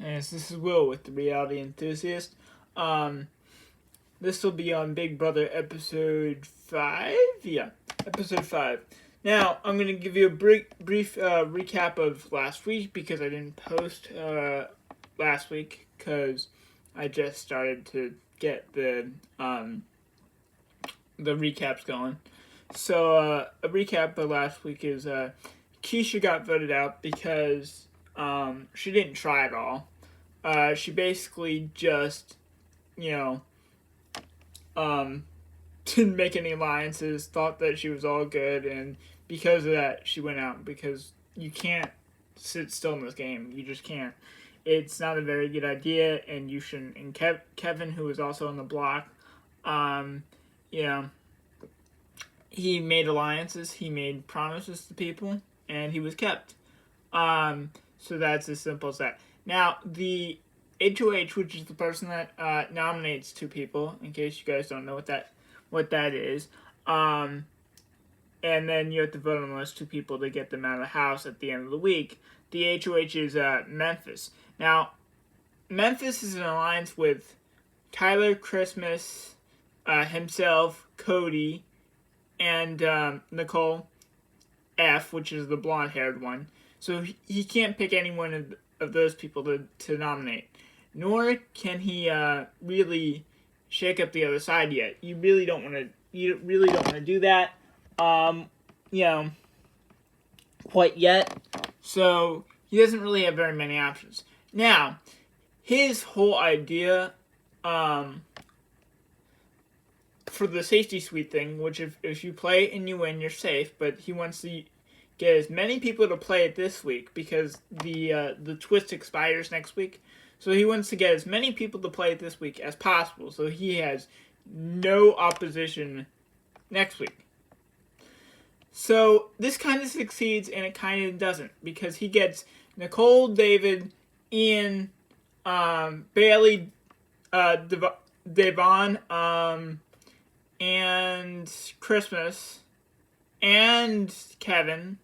Yes, this is Will with the Reality Enthusiast. Um, this will be on Big Brother episode 5. Yeah, episode 5. Now, I'm going to give you a brief recap of last week because I didn't post last week because I just started to get the recaps going. So, a recap of last week is Keisha got voted out because she didn't try at all. She basically just, you know, um, didn't make any alliances, thought that she was all good, and because of that, she went out. Because you can't sit still in this game. You just can't. It's not a very good idea, and you shouldn't. And Kevin, who was also on the block, um, you know, he made alliances, he made promises to people, and he was kept. So that's as simple as that. Now, the HOH, which is the person that nominates two people, in case you guys don't know what that is, and then you have to vote on those two people to get them out of the house at the end of the week. The HOH is Memphis. Now, Memphis is an alliance with Tyler, Christmas, himself, Cody, and Nicole F, which is the blonde-haired one. So he can't pick any one of those people to nominate. Nor can he really shake up the other side yet. You really don't want to do that. You know, quite yet. So he doesn't really have very many options. Now, his whole idea for the safety suite thing, which if you play and you win, you're safe, but he wants to get as many people to play it this week because the twist expires next week. So he wants to get as many people to play it this week as possible, so he has no opposition next week. So this kind of succeeds and it kind of doesn't, because he gets Nicole, David, Ian, Bailey, Devon, and Christmas, and Kevin,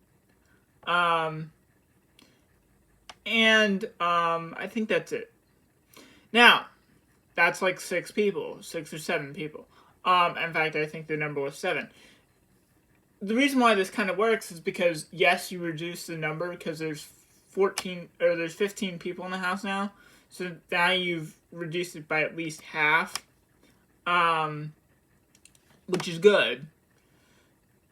and I think that's it. Now, that's like 6 or 7 people. In fact, I think the number was 7. The reason why this kind of works is because, yes, you reduce the number because there's 15 people in the house now. So now you've reduced it by at least half, which is good.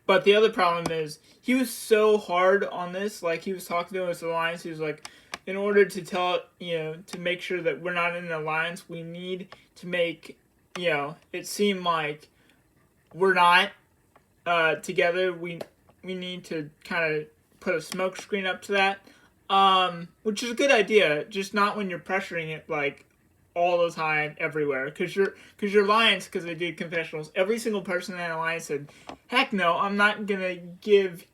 But the other problem is, he was so hard on this. Like, he was talking to his alliance. He was like, in order to to make sure that we're not in an alliance, we need to make, it seem like we're not together. We need to kind of put a smoke screen up to that, which is a good idea. Just not when you're pressuring it like all the time, everywhere. Because your alliance, because they did confessionals, every single person in that alliance said, "Heck no, I'm not gonna give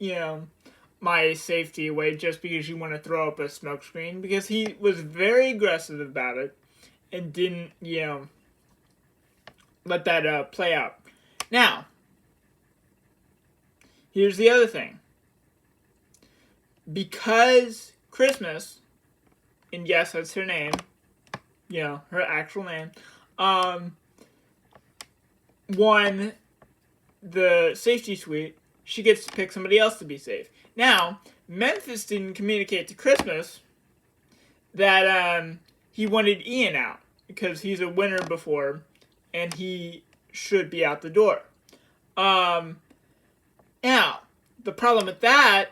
my safety away just because you want to throw up a smoke screen." Because he was very aggressive about it and didn't let that play out. Now, here's the other thing. Because Christmas, and yes, that's her name, her actual name, won the safety suite, she gets to pick somebody else to be safe. Now, Memphis didn't communicate to Christmas that he wanted Ian out because he's a winner before and he should be out the door. Now, the problem with that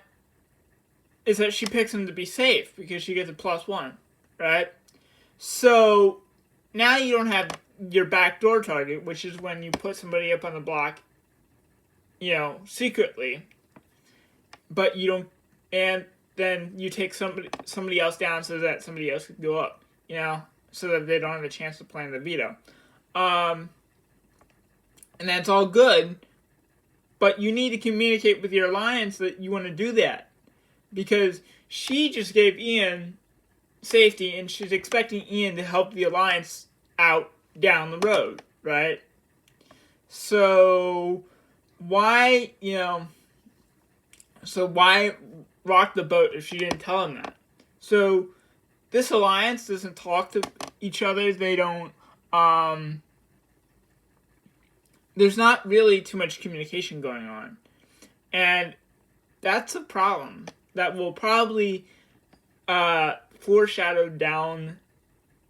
is that she picks him to be safe because she gets a +1, right? So now you don't have your backdoor target, which is when you put somebody up on the block, secretly, but you don't, and then you take somebody else down so that somebody else can go up, so that they don't have a chance to plan the veto. And that's all good, but you need to communicate with your alliance that you want to do that, because she just gave Ian safety and she's expecting Ian to help the alliance out down the road, right? So why rock the boat if she didn't tell him that? So this alliance doesn't talk to each other. They don't. Um, there's not really too much communication going on, and that's a problem that will probably foreshadow down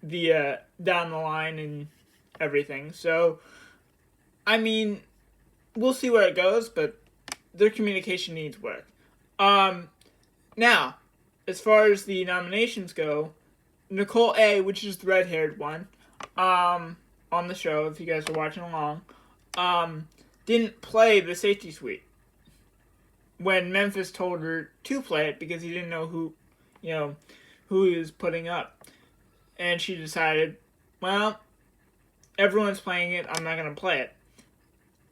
the line and everything. So, I mean, we'll see where it goes, but their communication needs work. Now, as far as the nominations go, Nicole A., which is the red-haired one, on the show, if you guys are watching along, didn't play the safety suite when Memphis told her to play it because he didn't know who he was putting up. And she decided, well, everyone's playing it, I'm not going to play it.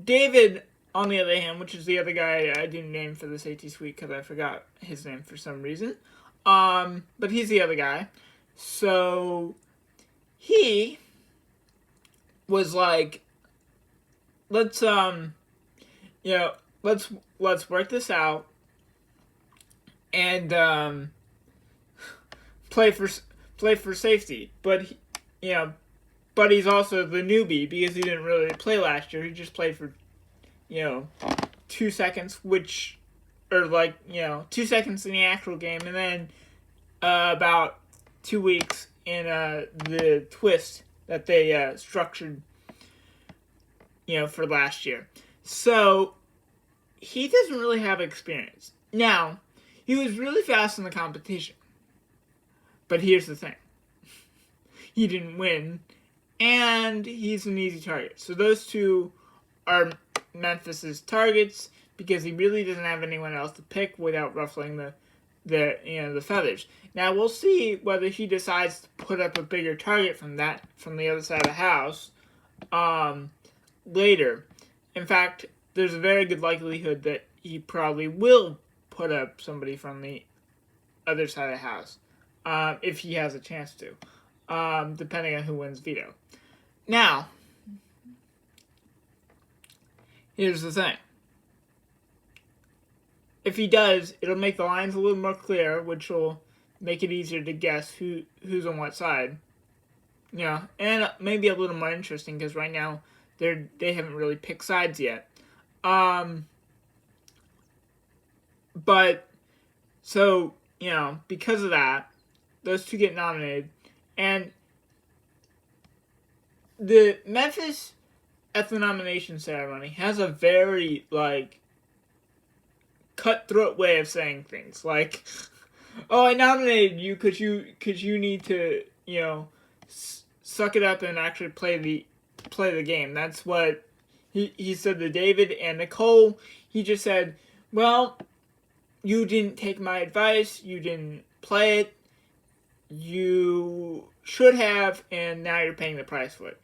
David, on the other hand, which is the other guy I didn't name for the safety suite because I forgot his name for some reason, but he's the other guy. So he was like, let's work this out and play for safety. But but he's also the newbie because he didn't really play last year. He just played for 2 seconds, 2 seconds in the actual game, and then about 2 weeks in the twist that they structured for last year. So he doesn't really have experience. Now, he was really fast in the competition. But here's the thing. He didn't win, and he's an easy target. So those two are Memphis's targets because he really doesn't have anyone else to pick without ruffling the feathers. Now we'll see whether he decides to put up a bigger target from the other side of the house later. In fact, there's a very good likelihood that he probably will put up somebody from the other side of the house if he has a chance to, depending on who wins veto. Now, here's the thing. If he does, it'll make the lines a little more clear, which will make it easier to guess who's on what side. And maybe a little more interesting because right now they haven't really picked sides yet. But so because of that, those two get nominated, and the Memphis at the nomination ceremony has a very cutthroat way of saying things, like, "Oh, I nominated you because you need to suck it up and actually play the game." That's what he said to David. And Nicole, he just said, "Well, you didn't take my advice. You didn't play it. You should have, and now you're paying the price for it."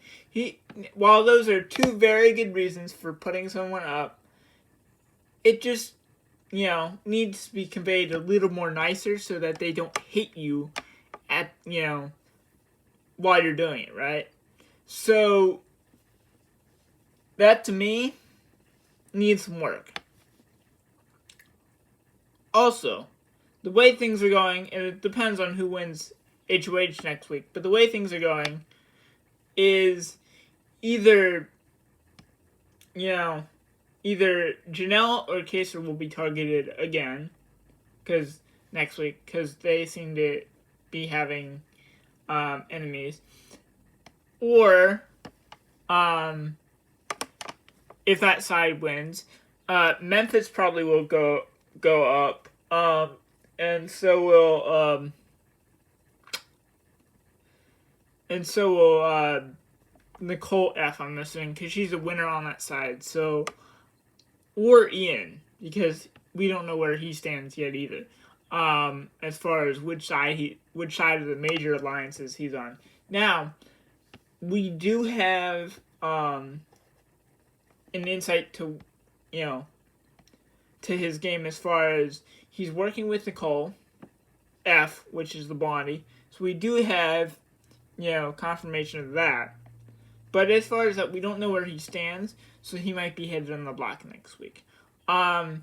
While those are two very good reasons for putting someone up, it just needs to be conveyed a little more nicer so that they don't hate you while you're doing it, right? So that to me needs some work. Also, the way things are going, and it depends on who wins HOH next week, but the way things are going is either Janelle or Kaser will be targeted again next week because they seem to be having enemies, or if that side wins, Memphis probably will go up, and so will Nicole F. I'm assuming because she's a winner on that side. So, or Ian, because we don't know where he stands yet either. As far as which side of the major alliances he's on. Now, we do have an insight to to his game as far as he's working with Nicole F, which is the Blondie. So we do have confirmation of that. But as far as that, we don't know where he stands, so he might be headed on the block next week. But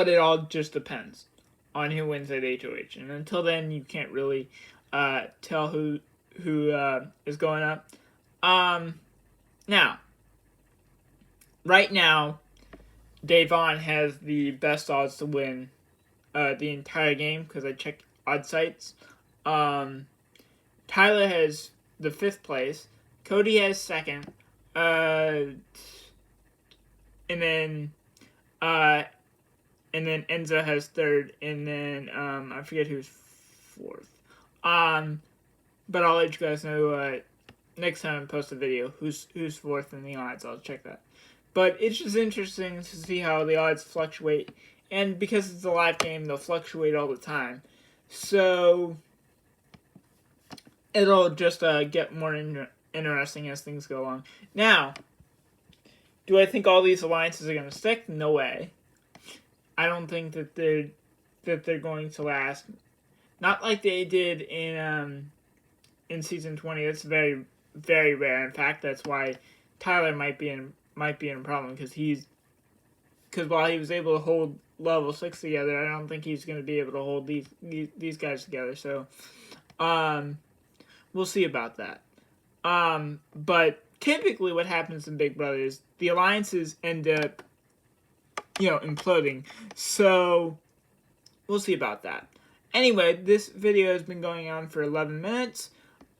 it all just depends. on who wins at HOH. And until then, you can't really tell who is going up. Now, right now, Davon has the best odds to win the entire game because I checked odd sites. Tyler has the 5th place. Cody has 2nd. And then Enzo has 3rd, and then I forget who's 4th. But I'll let you guys know next time I post a video who's 4th in the odds. I'll check that. But it's just interesting to see how the odds fluctuate, and because it's a live game, they'll fluctuate all the time. So it'll just get more interesting as things go along. Now, do I think all these alliances are going to stick? No way. I don't think that they're going to last. Not like they did in season 20. That's very, very rare. In fact, that's why Tyler might be in a problem because while he was able to hold level 6 together, I don't think he's going to be able to hold these guys together. So, we'll see about that. But typically, what happens in Big Brother is the alliances end up, imploding. So, we'll see about that. Anyway, this video has been going on for 11 minutes.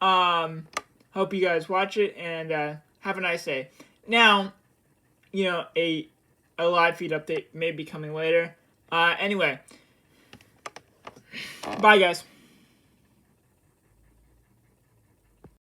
Hope you guys watch it, and have a nice day. Now, a live feed update may be coming later. Anyway, bye, guys.